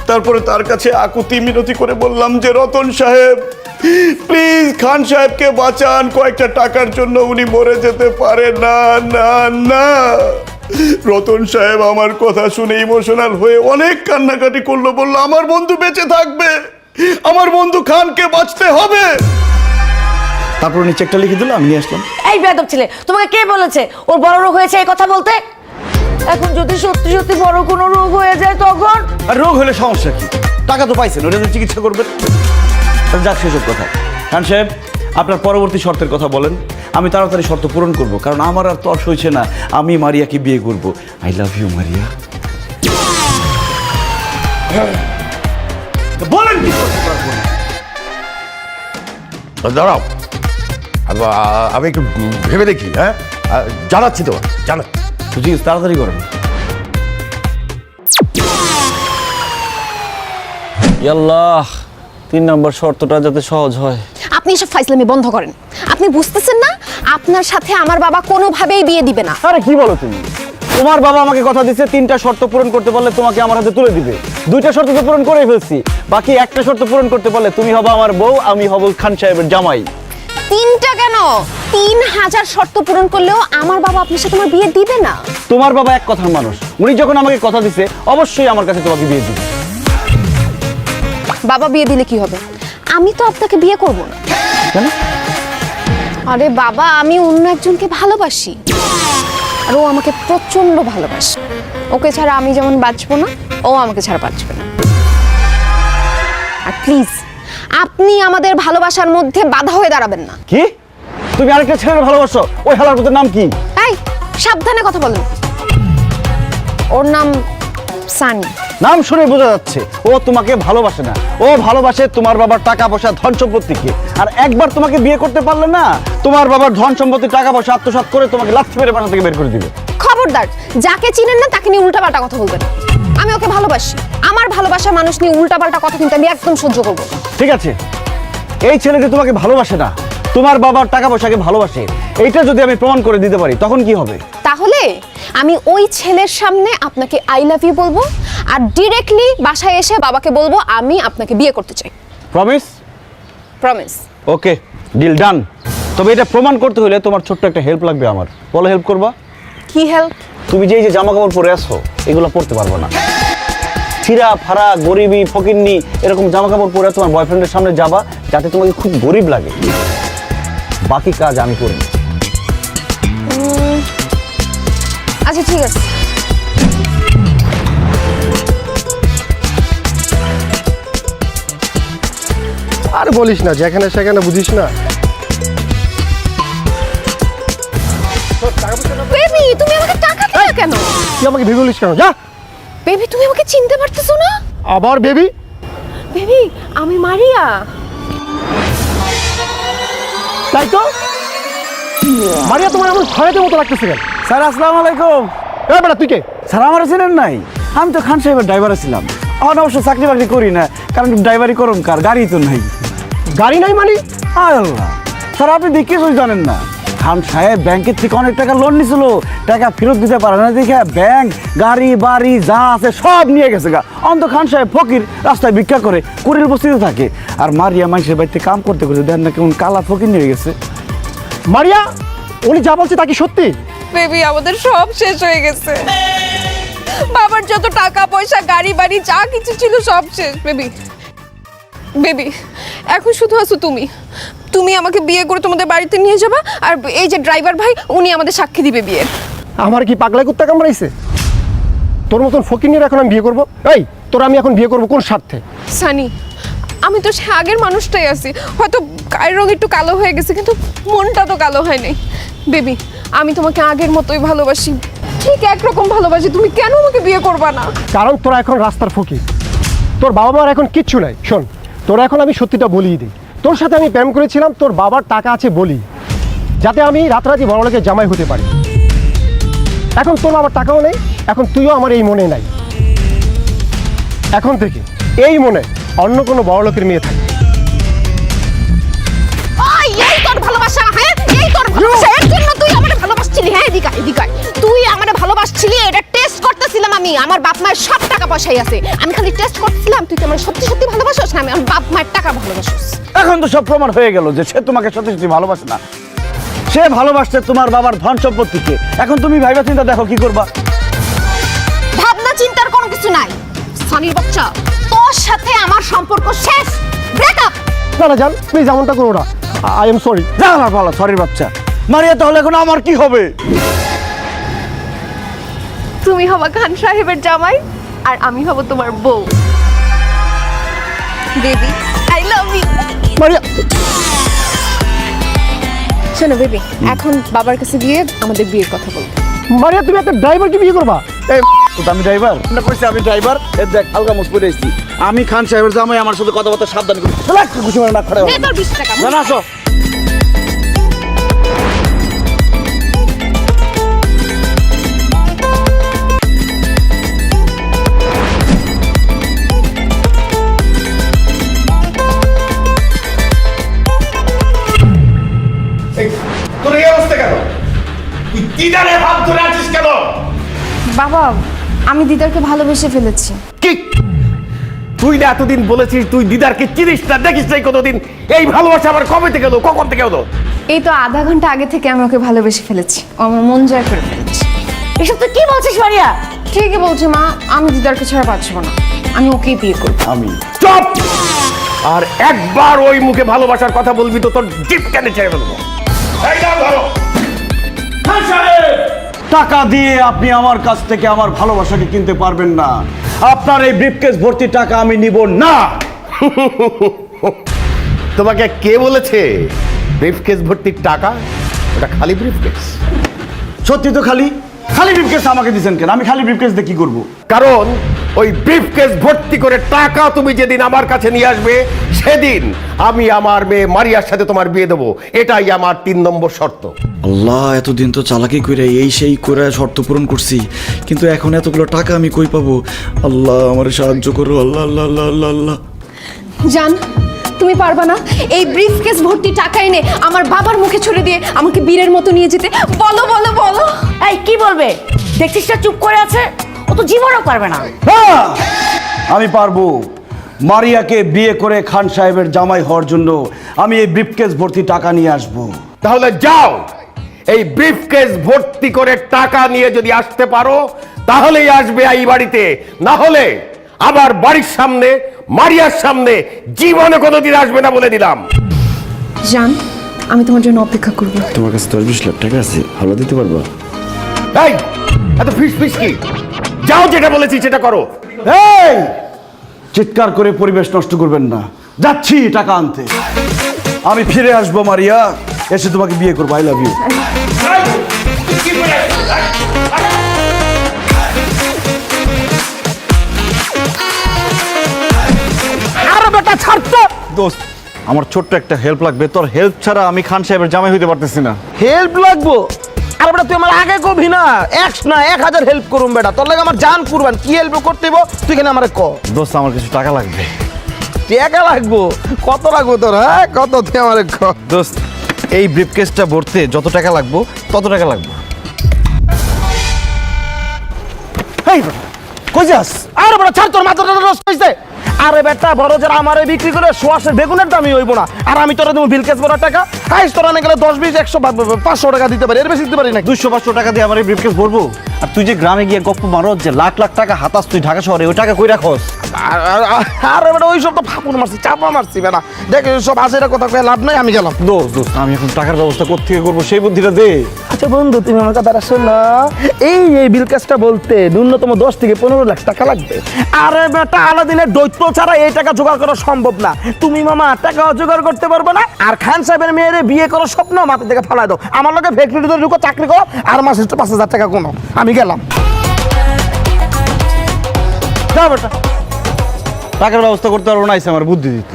তারপরে তার কাছে আকুতি মিনতি করে বললাম যে রতন সাহেব প্লিজ খান সাহেবকে বাঁচান, কয়েকটা টাকার জন্য উনি মরে যেতে পারে না না না। রতন সাহেব আমার কথা শুনে ইমোশনাল হয়ে অনেক কান্নাকাটি করলো, বললো আমার বন্ধু বেঁচে থাকবে, আমার বন্ধু খানকে বাঁচতে হবে। তারপর উনি চেকটা লিখে দিল, আমি নিয়ে আসলাম। এই বেয়াদব ছেলে, তোমাকে কে বলেছে ওর বড় রোগ হয়েছে এই কথা বলতে? এখন যদি সত্যি সত্যি বড় কোনো রোগ হয়ে যায় তখন? আর রোগ হলে সমস্যা কি, টাকা তো পাইছেন, ওটা চিকিৎসা করবেন। যাক সেসব কথা। খান সাহেব, আপনার পরবর্তী শর্তের কথা বলেন, আমি তাড়াতাড়ি শর্ত পূরণ করব, কারণ আমার আর তর্স হয়েছে না, আমি মারিয়াকে বিয়ে করব। I love you Maria. বলেন কি করতে পারবো না? দাঁড়াও, আমি একটু ভেবে দেখি। হ্যাঁ, জানাচ্ছি তো, জানাচ্ছি। ঠিক আছে, তাড়াতাড়ি করেন। আল্লাহ, 3 নম্বর শর্তটা যাতে সহজ হয়। আপনি এসব ফাইজলামি বন্ধ করেন। আপনি বুঝতেছেন না আপনার সাথে আমার বাবা কোনোভাবেই বিয়ে দিবে না। আরে কি বলো তুমি? তোমার বাবা আমাকে কথা দিচ্ছে 3টা শর্ত পূরণ করতে পারলে তোমাকে আমার হাতে তুলে দিবে। 2টা শর্ত তো পূরণ করেই ফেলছি, বাকি একটা শর্ত পূরণ করতে পারলে তুমি হবে আমার বউ, আমি হব খান সাহেবের জামাই। 3টা কেন, 3000 শর্ত পূরণ করলেও আমার বাবা আপনার সাথে আমার বিয়ে দিবে না। তোমার বাবা এক কথার মানুষ, উনি যখন আমাকে কথা দিছে অবশ্যই আমার কাছে তোমাকে বিয়ে দিবে। বাবা বিয়ে দিলে কি হবে? আমি তো আপনাকে বিয়ে করব না। কেন? আরে বাবা, আমি অন্য একজনকে ভালোবাসি, আর ও আমাকে প্রচন্ড ভালোবাসে। ওকে ছাড়া আমি যেমন বাঁচবো না, ও আমাকে ছাড়া বাঁচবে না। আর প্লিজ আপনি আমাদের ভালোবাসার মধ্যে বাধা হয়ে দাঁড়াবেন না। কি? তুমি আরেকটা ছেলের ভালোবাসো? ওই হালার পুতের নাম কি? এই সাবধানে কথা বলেন। ওর নাম সানি। নাম শুনে বোঝা যাচ্ছে ও তোমাকে ভালোবাসে না, ও ভালোবাসে তোমার বাবার টাকা পয়সা ধন সম্পত্তিকে। আর একবার তোমাকে বিয়ে করতে পারলে না, তোমার বাবার ধন সম্পত্তি টাকা পয়সা আত্মসাৎ করে তোমাকে লাথি মেরে বাসা থেকে বের করে দিবে। খবরদার, যাকে চিনেন না তাকে নিয়ে উল্টাপাল্টা কথা বলবেন। আমি ওকে ভালোবাসি, আমার ভালোবাসা মানুষ নিয়ে উল্টাপাল্টা কথা কিন্তু আমি একদম সহ্য করব না। ঠিক আছে, এই ছেলেটি তোমাকে ভালোবাসে না, তোমার বাবার টাকা পয়সাকে ভালোবাসে, এইটা যদি আমি প্রমাণ করে দিতে পারি তখন কি হবে? তাহলে আমি ওই ছেলের সামনে আপনাকে আই লাভ ইউ বলবো, আর ডিরেক্টলি বাসায় এসে বাবাকে বলবো আমি আপনাকে বিয়ে করতে চাই। প্রমিস? প্রমিস। ওকে, ডিল ডান। তবে এটা প্রমাণ করতে হলে তোমার ছোট্ট একটা হেল্প লাগবে আমার। বলো, হেল্প করবা? কি হেল্প? তুমি যে এই যে জামা কাপড় পরে আসো এগুলো পরতে পারবো না। ছিঁড়া ফাড়া গরিবি ফকিন্নি এরকম জামা কাপড় পরে তোমার বয়ফ্রেন্ডের সামনে যাবা, যাতে তোমাকে খুব গরিব লাগে। বাকি কাজ আমি করব। আচ্ছা ঠিক আছে। আর বলিস না, যেখানে সেখানে বুঝিস না। বেবি, তুমি আমাকে টাকা দিলে কেন? তুই আমাকে ভেবে বলিস কেন? যা। বেবি, তুমি আমাকে চিনতে পারতেছো না? আবার বেবি? বেবি, আমি মারিয়া। তাই তো, মারিয়া তোমার এমন ভয়ের মতো লাগতেছে কেন? স্যার আসসালামু আলাইকুম। এই বেটা, তুই কে? স্যার আমার চেনেন নাই? আমি তো খান সাহেবের ড্রাইভার ছিলাম। এখন অবশ্য চাকরি বাকরি করি না, কারণ ড্রাইভারি করুন কার, গাড়ি তো নাই। গাড়ি নাই মানে? আল্লাহ স্যার, আপনি দেখে কিছুই জানেন না। খান সাহেব ব্যাংকের থেকে অনেক টাকা লোন নিছিল, টাকা ফেরত দিতে পারে না দেখে ব্যাংক গাড়ি বাড়ি যা আছে সব নিয়ে গেছে গা। অন্ত খান সাহেব ফকির, রাস্তায় ভিক্ষা করে, কুড়ির বস্তিতে থাকে। আর মারিয়া মানুষের বাড়িতে কাম করতে করতে দেন না কেমন কালা ফকির নিয়ে গেছে। মারিয়া, উনি যা বলছে তা কি সত্যি? বেবি, আমাদের সব শেষ হয়ে গেছে। বাবার যত টাকা পয়সা গাড়ি বাড়ি যা কিছু ছিল সব শেষ। বেবি বেবি, এখন শুধু আছো তুমি। তুমি আমাকে বিয়ে করে তোমাদের বাড়িতে নিয়ে যাবা, আর এই যে ড্রাইভার ভাই উনি আমাদের সাক্ষী দিবে বিয়ের। আমার কি পাগলা কুত্তা কামড়াইছে? তোর মতন ফকির নিয়ে এখন আমি বিয়ে করবো? এই তোর আমি এখন বিয়ে করবো কোন স্বার্থে? সানি, আমি তো সে আগের মানুষটাই আছি, হয়তো গায়ের রং একটু কালো হয়ে গেছে কিন্তু মনটা তো কালো হয় নাই। বেবি, আমি তোমাকে আগের মতোই ভালোবাসি। ঠিক একরকম ভালোবাসি, তুমি কেন আমাকে বিয়ে করবা না? কারণ তোরা এখন রাস্তার ফকির, তোর বাবা মার এখন কিচ্ছু নাই। শোন, তোরা এখন আমি সত্যিটা বলিয়ে দিই, তোর সাথে আমি প্রেম করেছিলাম তোর বাবার টাকা আছে বলি, যাতে আমি রাতারাতি বড়লোকের জামাই হতে পারি। এখন তোর বাবার টাকাও নেই, এখন তুইও আমার এই মনে নাই। এখন থেকে এই মনে অন্য কোনো বড়লোকের মেয়ে থাকে। এই তোর ভালোবাসা, হ্যাঁ এই তোর ভালোবাসা, এর জন্য তুই আমারে ভালোবাসছিলি? হ্যাঁ এদিকে এদিকে তুই আমারে ভালোবাসছিলি, এটা টেস্ট করতেছিলাম আমি। আমার বাপ মায়ের সব টাকা পয়সাই আছে, আমি খালি টেস্ট করতেছিলাম তুই কি আমার সত্যি সত্যি ভালোবাসোস না আমি আমার বাপ মায়ের টাকা ভালোবাসোস। এখন তো সব প্রমাণ হয়ে গেল যে সে তোমাকে সত্যি সত্যি ভালোবাসে না, সে ভালোবাসছে তোমার বাবার ধন সম্পত্তিকে। এখন তুমি ভাইবা চিন্তা দেখো কি করবা। ভাবনা চিন্তার কোনো কিছু নাই। সানির বাচ্চা, তোর সাথে আমার সম্পর্ক শেষ, ব্রেকআপ। না না জান, প্লিজ এমনটা করো না, আই এম সরি। যা আমার ভালো, সরির বাচ্চা। মারিয়া, তাহলে এখন আমার কি হবে? তুমি হবা খান সাহেবের জামাই আর আমি হব তোমার বউ। Baby I love you. Maria, শোনো বেবি, এখন বাবার কাছে গিয়ে আমাদের বিয়ের কথা বলবো। মারিয়া তুমি একটা ড্রাইভারকে বিয়ে করবা? এই আমি ড্রাইভার না, কইছি আমি ড্রাইভার। এই দেখ হালকা মুখ পরে এসেছি আমি। খান সাহেবের জামাই, আমার সাথে কথাবার্তা সাবধান করি। চল খুশি মানে না খড়ে দে তোর 20 টাকা। না আসো। তোর এই অবস্থা কেন? তুই দিদারে হাত ধরে আছিস কেন? বাবা, আমি দিদারকে ভালোবেসে ফেলেছি। কি? তুই না এতদিন বলেছিস তুই দিদারকে চিনিস না, দেখিস নাই কতদিন? এই ভালোবাসা আবার কবে থেকে হলো, কখন থেকে হলো? এই তো আধা ঘন্টা আগে থেকে আমি ওকে ভালোবেসে ফেলেছি, ও আমার মন জয় করে ফেলেছি। এসব তুই কি বলছিস মারিয়া? ঠিকই বলছে মা, আমি দিদারকে ছাড়া বাঁচবো না, আমি ওকেই বিয়ে করবো। আমি চুপ! আর একবার ওই মুখে ভালোবাসার কথা বলবি তো তোর জিপ কেন ছেড়ে ফেলবো। এই নাও ধরো। খান সাহেব! টাকা দিয়ে আপনি আমার কাছ থেকে আমার ভালোবাসাকে কিনতে পারবেন না। আপনার এই ব্রিফকেস ভর্তি টাকা আমি নিব না। তোমাকে কে বলেছে ব্রিফকেস ভর্তি টাকা? ওটা খালি ব্রিফকেস। সত্যি তো খালি খালি ব্রিফকেস আমাকে দিবেন কেন? আমি খালি ব্রিফকেস দিয়ে কি করব? কারণ ওই ব্রিফকেস ভর্তি করে টাকা তুমি যেদিন আমার কাছে নিয়ে আসবে সেদিন আমি আমার মেয়ে মারিয়ার সাথে তোমার বিয়ে দেবো। এটাই আমার 3 নম্বর শর্ত। আল্লাহ, এতদিন তো চালাকি করে এই সেই করে শর্ত পূরণ করছি, কিন্তু এখন এতগুলো টাকা আমি কই পাবো? আল্লাহ আমার সাহায্য করো। আল্লাহ আল্লাহ আল্লাহ আল্লাহ আল্লাহ। জান, তুমি পারবা না এই ব্রিফকেস ভর্তি টাকা এনে আমার বাবার মুখে ছুড়ে দিয়ে আমাকে বীরের মতো নিয়ে যেতে? বলো বলো বলো। এই কি বলবে? দেখছিস না চুপ করে আছে, ও তো জীবনও পারবে না। হ্যাঁ, আমি পারবো। মারিয়াকে বিয়ে করে খান সাহেবের জামাই হওয়ার জন্য আমি এই ব্রিফকেস ভর্তি টাকা নিয়ে আসব। তাহলে যাও, এই ব্রিফকেস ভর্তি করে টাকা নিয়ে যদি আসতে পারো তাহলেই আসবে এই বাড়িতে, না হলে আবার বাড়ির সামনে মারিয়ার সামনে জীবনে কোনোদিন আসবে না বলে দিলাম। জান, আমি তোমার জন্য অপেক্ষা করবো। তোমার কাছে 10-20 লাখ টাকা আছে, ভালো দিতে পারবা? এই এত ফিস ফিস কি? যাও, যেটা বলেছি সেটা করো। এই চিৎকার করে পরিবেশ নষ্ট করবেন না, যাচ্ছি টাকা আনতে। আমি ফিরে আসবো মারিয়া, এসে তোমাকে বিয়ে করবো। I love you. আরে বেটা ছাড় তো। দোস্ত, আমার ছোট্ট একটা হেল্প লাগবে। তোর হেল্প ছাড়া আমি খান সাহেবের জামাই হইতে পারতেছি না। হেল্প লাগবো? আরে বেটা তুই আমার আগে কবি না, 1000 হেল্প করুম বেটা, তোর লাগে আমার জান কুরবান। কি হেল্প করতে হইব তুই কেন আমারে ক? দোস্ত, আমার কিছু টাকা লাগবে। টাকা লাগবো? কত লাগবো তোর? হ্যাঁ কত তুই আমারে ক? দোস্ত, এই ব্রিফকেসটা ভরতে যত টাকা লাগবে তত টাকা লাগবে। এই বেটা, কই যাস? আরে বেটা ছাড়, তোর মাথাটা নষ্ট হইছে। আরে বেটা বড় যারা আমারে বিক্রি করে সোয়াশের বেগুনের দামই হইব না, আর আমি তোরা দেবো বিলকেস বড় টাকা? হাইস তোরা না গেলে 10, 20, 100, 500 টাকা দিতে পারি, এর বেশি দিতে পারি না। 200-500 টাকা দিয়ে আমার এই ব্রিফকেস ভরবো? আর তুই যে গ্রামে গিয়ে গপ্প মারো যে লাখ লাখ টাকা হাতাস তুই ঢাকা শহরে, ওই টাকা কই রাখস? আরে বেটা ওইসব তো ফাপুন মারছি, চাপা মারছি বেটা। দেখ সব আসে কথা কয়ে লাভ নাই, আমি গেলাম। দোস্ত আমি এখন টাকার ব্যবস্থা কোত্থেকে করবো সেই বুদ্ধিটা দে। আচ্ছা বন্ধু, তুমি আমার কথা শোনো। এই বিল কাজটা বলতে ন্যূনতম 10 থেকে 15 লাখ টাকা লাগবে। আরে বেটা আলাদিনের দৈত্য ছাড়া এই টাকা জোগাড় করা সম্ভব না। তুমি মামা টাকা জোগাড় করতে পারবে না। আর খান সাহেবের মেয়েরে বিয়ে করার স্বপ্ন মাথা থেকে ফালাই দাও। আমার লোকে ফ্যাক্টরিতে ঢুকো, চাকরি করো, আর মাসে 5,000 টাকা কোনো। আমি গেলাম। যা বেটা, টাকার ব্যবস্থা করতে পারবো না, আমার বুদ্ধি দিতে।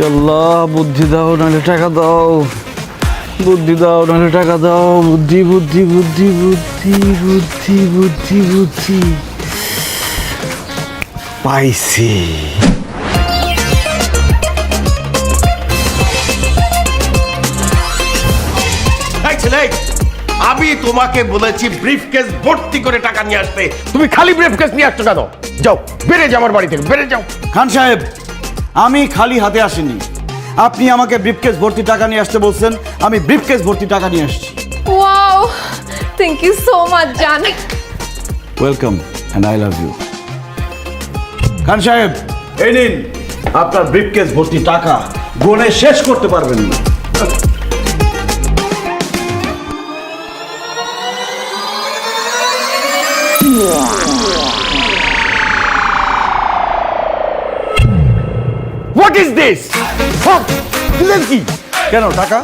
আল্লাহ বুদ্ধি দাও নাহলে টাকা দাও, বুদ্ধি দাও নাহলে টাকা দাও, বুদ্ধি বুদ্ধি বুদ্ধি বুদ্ধি বুদ্ধি বুদ্ধি বুদ্ধি পাইছি। এই ছেলে, আমি তোমাকে বলেছি ব্রিফকেস ভর্তি করে টাকা নিয়ে আসতে, তুমি খালি ব্রিফকেস নিয়ে আসছো কেন? যাও, বেড়ে যাও আমার বাড়ি থেকে, বেড়ে যাও। খান সাহেব, আমি খালি হাতে আসিনি। আপনি আমাকে ব্রিফকেস ভর্তি টাকা নিয়ে আসতে বলছেন, আমি ব্রিফকেস ভর্তি টাকা নিয়ে আসছি। Wow, thank you so much জান। Welcome and I love you. Khan সাহেব, এই নিন আপনার ব্রিফকেস ভর্তি টাকা, গুনে শেষ করতে পারবেন না। What is this? দিলেন কি? কেন টাকা?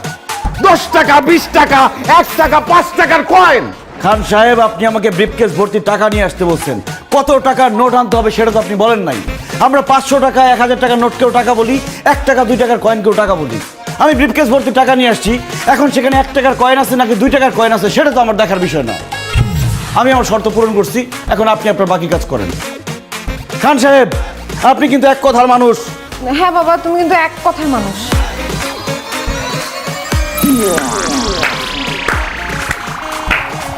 10 টাকা, 20 টাকা, 1 টাকা, 5 টাকার কয়েন। খান সাহেব, আপনি আমাকে ব্রিফকেস ভর্তি টাকা নিয়ে আসতে বলছেন, কত টাকার নোট আনতে হবে সেটা তো আপনি বলেন নাই। আমরা 500 টাকা, 1000 টাকার নোটকেও টাকা বলি, 1 টাকা 2 টাকার কয়েনকেও টাকা বলি। আমি ব্রিফকেস ভর্তি টাকা নিয়ে আসছি, এখন সেখানে 1 টাকার কয়েন আছে নাকি 2 টাকার কয়েন আছে সেটা তো আমার দেখার বিষয় না। আমি আমার শর্ত পূরণ করছি, এখন আপনি আপনার বাকি কাজ করেন। খান সাহেব, আপনি কিন্তু এক কথার মানুষ। হ্যাঁ বাবা, তুমি কিন্তু এক কথার মানুষ।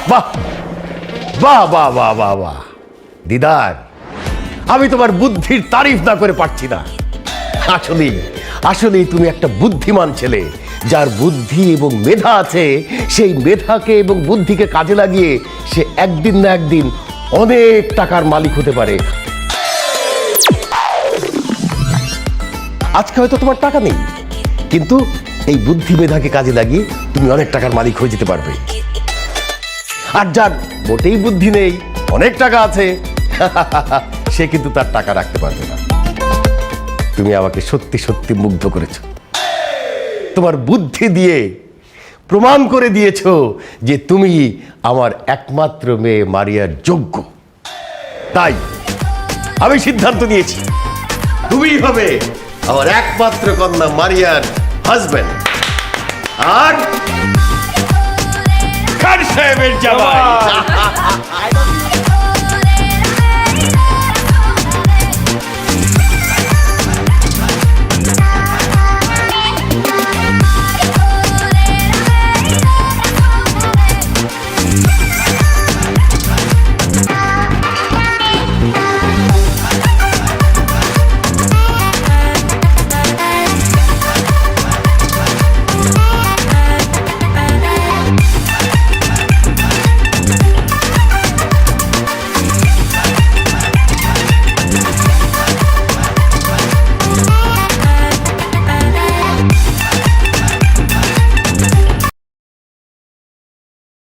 বাহ বাহ বাহ বাহ বাহ বাহ দিদার, আমি তোমার বুদ্ধির তারিফ না করে পারছি না। আসলেই তুমি একটা বুদ্ধিমান ছেলে, যার বুদ্ধি এবং মেধা আছে। সেই মেধাকে এবং বুদ্ধিকে কাজে লাগিয়ে সে একদিন না একদিন অনেক টাকার মালিক হতে পারে। আজকে হয়তো তোমার টাকা নেই, কিন্তু এই বুদ্ধি মেধাকে কাজে লাগিয়ে তুমি অনেক টাকার মালিক হয়ে যেতে পারবে। আর যার মোটেই বুদ্ধি নেই, অনেক টাকা আছে, সে কিন্তু তার টাকা রাখতে পারবে না। তুমি আমাকে সত্যি সত্যি মুগ্ধ করেছো। তোমার বুদ্ধি দিয়ে প্রমাণ করে দিয়েছো যে তুমি আমার একমাত্র মেয়ে মারিয়ার যোগ্য। তাই আমি সিদ্ধান্ত নিয়েছি, তুমিই হবে আমার একমাত্র কন্যা মারিয়ার হাজবেন্ড আর খান সাহেবের জামাই।